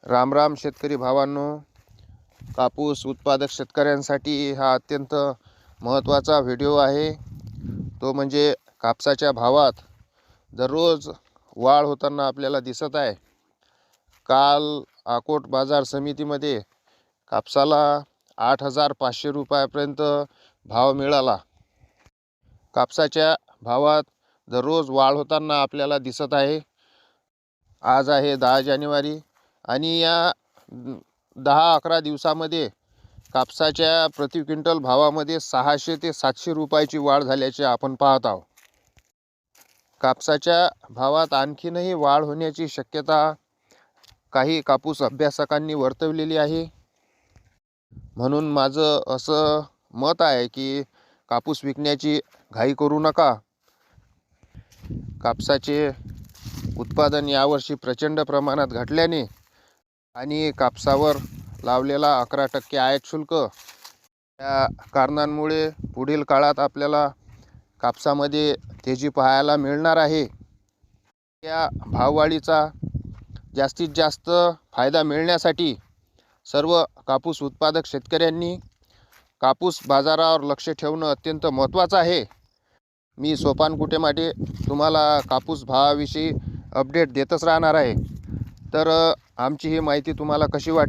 राम राम शेतकरी भावांनो, कापूस उत्पादक शेतकऱ्यांसाठी हा अत्यंत महत्त्वाचा व्हिडिओ आहे। तो म्हणजे कापसाच्या भावात दररोज वाढ होताना आपल्याला दिसत आहे। काल अकोट बाजार समितीमध्ये कापसाला 8,500 रुपयापर्यंत भाव मिळाला। कापसाच्या भावात दररोज वाढ होताना आपल्याला दिसत आहे। आज आहे 10 जानेवारी आणि या 10-11 दिवसामध्ये कापसाच्या प्रति क्विंटल भावामध्ये 600 ते 700 रुपयाची वाढ झाल्याचे आपण पाहत आहोत। कापसाच्या भावात आणखीनही वाढ होण्याची शक्यता काही कापूस अभ्यासकांनी वर्तवलेली आहे। म्हणून माझं असं मत आहे की कापूस विकण्याची घाई करू नका। कापसाचे उत्पादन यावर्षी प्रचंड प्रमाणात घटल्याने आणि कापसावर लावलेला 11% आयात शुल्क या कारणांमुळे पुढील काळात आपल्याला कापसामध्ये तेजी पाहायला मिळणार आहे। या भाववाढीचा जास्तीत जास्त फायदा मिळण्यासाठी सर्व कापूस उत्पादक शेतकऱ्यांनी कापूस बाजारावर लक्ष ठेवणं अत्यंत महत्त्वाचं आहे। मी सोपान कुटेमाटे तुम्हाला कापूस भावाविषयी अपडेट देतच राहणार आहे। तर आमची ही माहिती तुम्हाला कशी वाटली